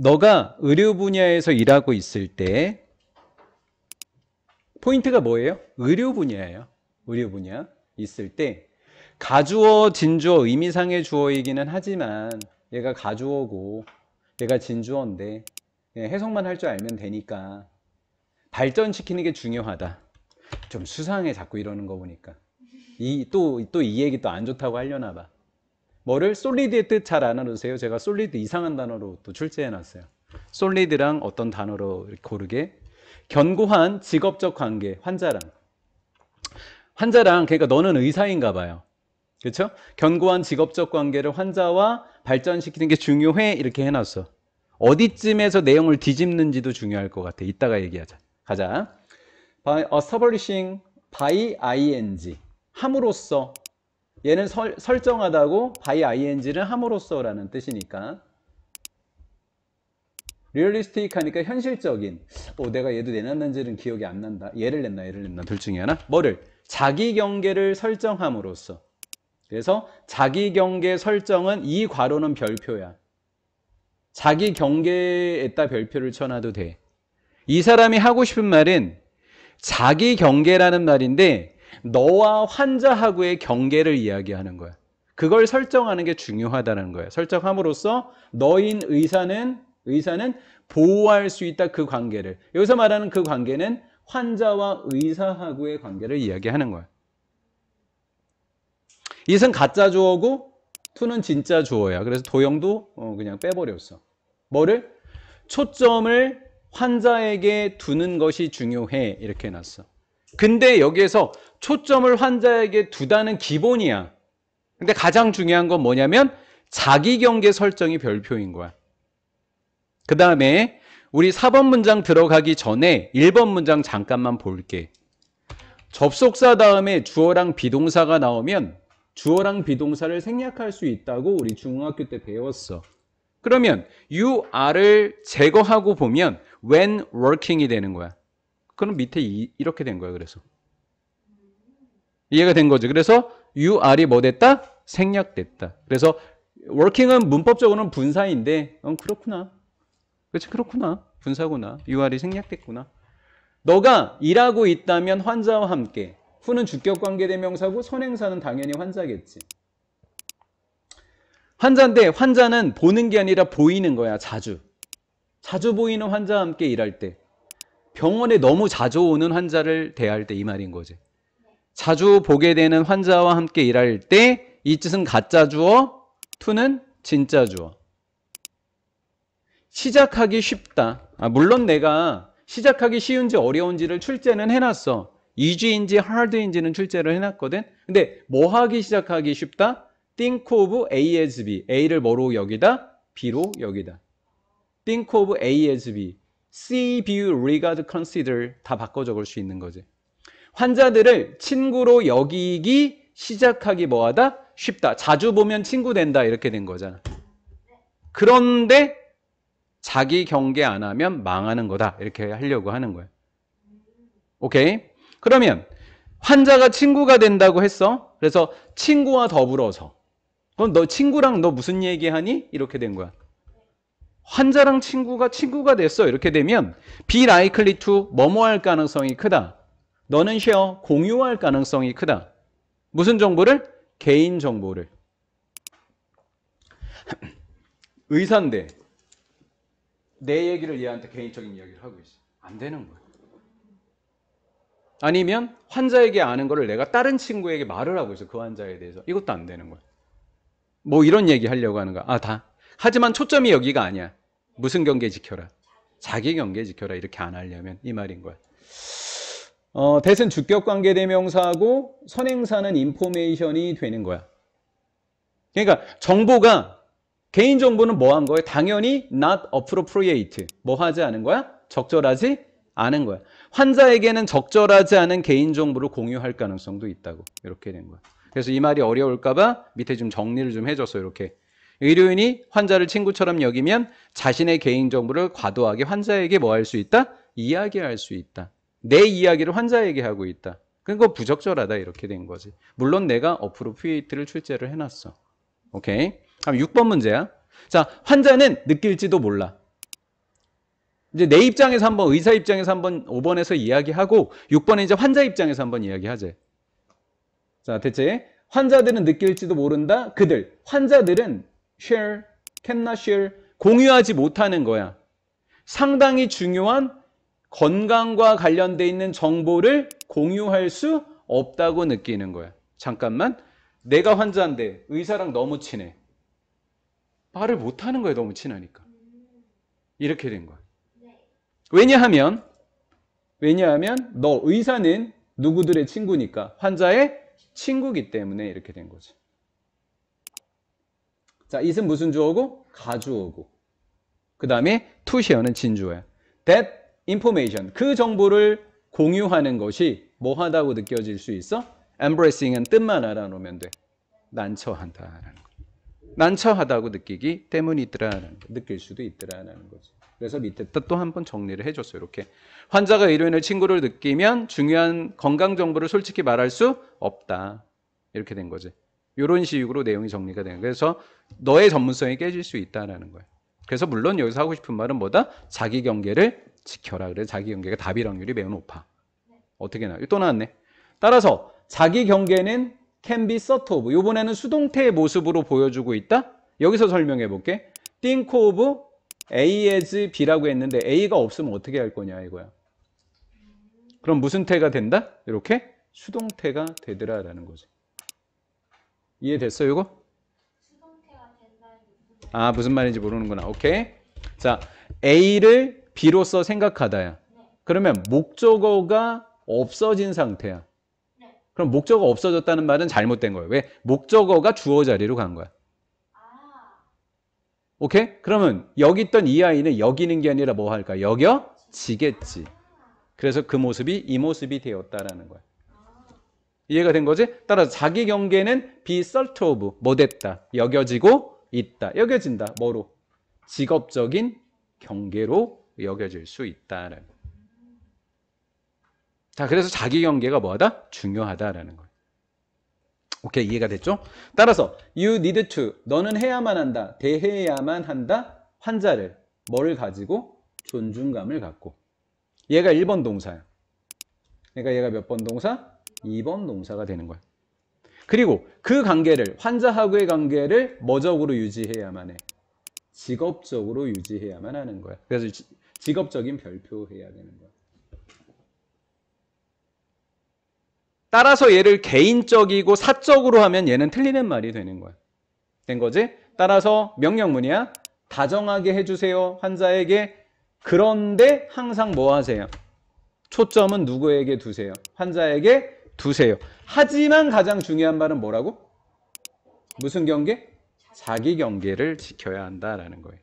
너가 의료 분야에서 일하고 있을 때 포인트가 뭐예요? 의료 분야예요. 의료 분야 있을 때 가주어, 진주어, 의미상의 주어이기는 하지만 얘가 가주어고 얘가 진주어인데 해석만 할 줄 알면 되니까 발전시키는 게 중요하다. 좀 수상해 자꾸 이러는 거 보니까. 또 이 얘기 또 안 좋다고 하려나 봐. 뭐를? 솔리드의 뜻 잘 안 알아두세요. 제가 솔리드 이상한 단어로 또 출제해놨어요. 솔리드랑 어떤 단어로 고르게. 견고한 직업적 관계, 환자랑 그러니까 너는 의사인가 봐요. 그렇죠? 견고한 직업적 관계를 환자와 발전시키는 게 중요해 이렇게 해놨어. 어디쯤에서 내용을 뒤집는지도 중요할 것 같아. 이따가 얘기하자. 가자. By establishing by ing 함으로써 얘는 설정하다고 by ing는 함으로써라는 뜻이니까 realistic 하니까 현실적인. 내가 얘도 내놨는지는 기억이 안 난다. 얘를 냈나 둘 중에 하나. 뭐를? 자기 경계를 설정함으로써. 그래서 자기 경계 설정은 이 괄호는 별표야. 자기 경계에다 별표를 쳐놔도 돼. 이 사람이 하고 싶은 말은 자기 경계라는 말인데 너와 환자하고의 경계를 이야기하는 거야. 그걸 설정하는 게 중요하다는 거야. 설정함으로써 너인 의사는 보호할 수 있다. 그 관계를. 여기서 말하는 그 관계는 환자와 의사하고의 관계를 이야기하는 거야. it은 가짜 주어고 to는 진짜 주어야. 그래서 도형도 그냥 빼버렸어. 뭐를? 초점을 환자에게 두는 것이 중요해 이렇게 해놨어. 근데 여기에서 초점을 환자에게 두다는 기본이야. 근데 가장 중요한 건 뭐냐면 자기 경계 설정이 별표인 거야. 그 다음에 우리 4번 문장 들어가기 전에 1번 문장 잠깐만 볼게. 접속사 다음에 주어랑 비동사가 나오면 주어랑 비동사를 생략할 수 있다고 우리 중학교 때 배웠어. 그러면 you are를 제거하고 보면 when working이 되는 거야. 그럼 밑에 이렇게 된 거야. 그래서 이해가 된 거죠. 그래서 you are이 뭐 됐다? 생략됐다. 그래서 working은 문법적으로는 분사인데 그렇구나. 그렇지, 그렇구나. 분사구나. you are이 생략됐구나. 너가 일하고 있다면 환자와 함께. 후는 주격관계대명사고 선행사는 당연히 환자겠지. 환자인데 환자는 보는 게 아니라 보이는 거야. 자주 보이는 환자와 함께 일할 때. 병원에 너무 자주 오는 환자를 대할 때 이 말인 거지. 자주 보게 되는 환자와 함께 일할 때 이 뜻은 가짜 주어, to는 진짜 주어. 시작하기 쉽다. 물론 내가 시작하기 쉬운지 어려운지를 출제는 해놨어. easy인지 hard인지는 출제를 해놨거든. 근데 뭐 하기 시작하기 쉽다? think of A as B. A를 뭐로 여기다? B로 여기다. think of A as B. see, view, regard, consider 다 바꿔 적을 수 있는 거지. 환자들을 친구로 여기기 시작하기 뭐하다? 쉽다. 자주 보면 친구 된다 이렇게 된 거잖아. 그런데 자기 경계 안 하면 망하는 거다 이렇게 하려고 하는 거야. 오케이? 그러면 환자가 친구가 된다고 했어. 그래서 친구와 더불어서. 그럼 너 친구랑 너 무슨 얘기하니? 이렇게 된 거야. 환자랑 친구가 됐어. 이렇게 되면 be likely to 뭐뭐 할 가능성이 크다. 너는 share 공유할 가능성이 크다. 무슨 정보를? 개인 정보를. 의사인데 내 얘기를 얘한테 개인적인 이야기를 하고 있어. 안 되는 거야. 아니면 환자에게 아는 거를 내가 다른 친구에게 말을 하고 있어. 그 환자에 대해서. 이것도 안 되는 거야. 뭐 이런 얘기 하려고 하는 거야. 다. 하지만 초점이 여기가 아니야. 무슨 경계 지켜라? 자기 경계 지켜라. 이렇게 안 하려면 이 말인 거야. 대신 주격관계대명사하고 선행사는 인포메이션이 되는 거야. 그러니까 정보가 개인정보는 뭐 한 거야? 당연히 not appropriate. 뭐 하지 않은 거야? 적절하지 않은 거야. 환자에게는 적절하지 않은 개인정보를 공유할 가능성도 있다고. 이렇게 된 거야. 그래서 이 말이 어려울까 봐 밑에 좀 정리를 좀 해줬어. 이렇게. 의료인이 환자를 친구처럼 여기면 자신의 개인정보를 과도하게 환자에게 뭐 할 수 있다? 이야기할 수 있다. 내 이야기를 환자에게 하고 있다. 그거 부적절하다 이렇게 된 거지. 물론 내가 appropriate를 출제를 해놨어. 오케이. 그럼 6번 문제야. 자, 환자는 느낄지도 몰라. 이제 내 입장에서 한번 의사 입장에서 한번 5번에서 이야기하고 6번에 이제 환자 입장에서 한번 이야기하재. 자, 대체 환자들은 느낄지도 모른다. 그들 환자들은 share, cannot share 공유하지 못하는 거야. 상당히 중요한 건강과 관련돼 있는 정보를 공유할 수 없다고 느끼는 거야. 잠깐만, 내가 환자인데 의사랑 너무 친해. 말을 못하는 거야, 너무 친하니까. 이렇게 된 거야. 왜냐하면 너 의사는 누구들의 친구니까 환자의 친구기 때문에 이렇게 된 거지. 자, it은 무슨 주어고? 가주어고. 그 다음에 to share는 진주어야. That information, 그 정보를 공유하는 것이 뭐하다고 느껴질 수 있어? embracing은 뜻만 알아놓으면 돼. 난처하다라는 거. 난처하다고 느끼기 때문이더라라는 거. 느낄 수도 있더라라는 거지. 그래서 밑에 또 한 번 정리를 해줬어요. 이렇게 환자가 의료인의 친구를 느끼면 중요한 건강 정보를 솔직히 말할 수 없다. 이렇게 된 거지. 이런 식으로 내용이 정리가 되는 거예요. 그래서 너의 전문성이 깨질 수 있다라는 거예요. 그래서 물론 여기서 하고 싶은 말은 뭐다? 자기 경계를 지켜라. 그래서 자기 경계가 답일 확률이 매우 높아. 어떻게 나와요? 또 나왔네. 따라서 자기 경계는 can be sort of. 이번에는 수동태의 모습으로 보여주고 있다. 여기서 설명해 볼게. think of A as B라고 했는데 A가 없으면 어떻게 할 거냐 이거야. 그럼 무슨 태가 된다? 이렇게 수동태가 되더라라는 거지. 이해됐어요 이거? 수동태가 된다는 게 아, 무슨 말인지 모르는구나. 오케이. 자, A를 B로서 생각하다야. 그러면 목적어가 없어진 상태야. 그럼 목적어가 없어졌다는 말은 잘못된 거예요. 왜? 목적어가 주어 자리로 간 거야. 오케이? 그러면 여기 있던 이 아이는 여기는 게 아니라 뭐 할까? 여겨지겠지. 그래서 그 모습이 이 모습이 되었다라는 거야. 이해가 된 거지? 따라서 자기 경계는 be sort of, 뭐 됐다. 여겨지고 있다. 여겨진다. 뭐로? 직업적인 경계로 여겨질 수 있다라는 거야. 자, 그래서 자기 경계가 뭐하다? 중요하다라는 거야. 오케이, 이해가 됐죠? 따라서 you need to, 너는 해야만 한다, 대해야만 한다, 환자를 뭐를 가지고? 존중감을 갖고. 얘가 1번 동사야. 그러니까 얘가 몇 번 동사? 2번 동사가 되는 거야. 그리고 그 관계를, 환자하고의 관계를 뭐적으로 유지해야만 해? 직업적으로 유지해야만 하는 거야. 그래서 직업적인 별표해야 되는 거야. 따라서 얘를 개인적이고 사적으로 하면 얘는 틀리는 말이 되는 거야. 된 거지? 따라서 명령문이야. 다정하게 해주세요. 환자에게. 그런데 항상 뭐 하세요? 초점은 누구에게 두세요? 환자에게 두세요. 하지만 가장 중요한 말은 뭐라고? 무슨 경계? 자기 경계를 지켜야 한다라는 거예요.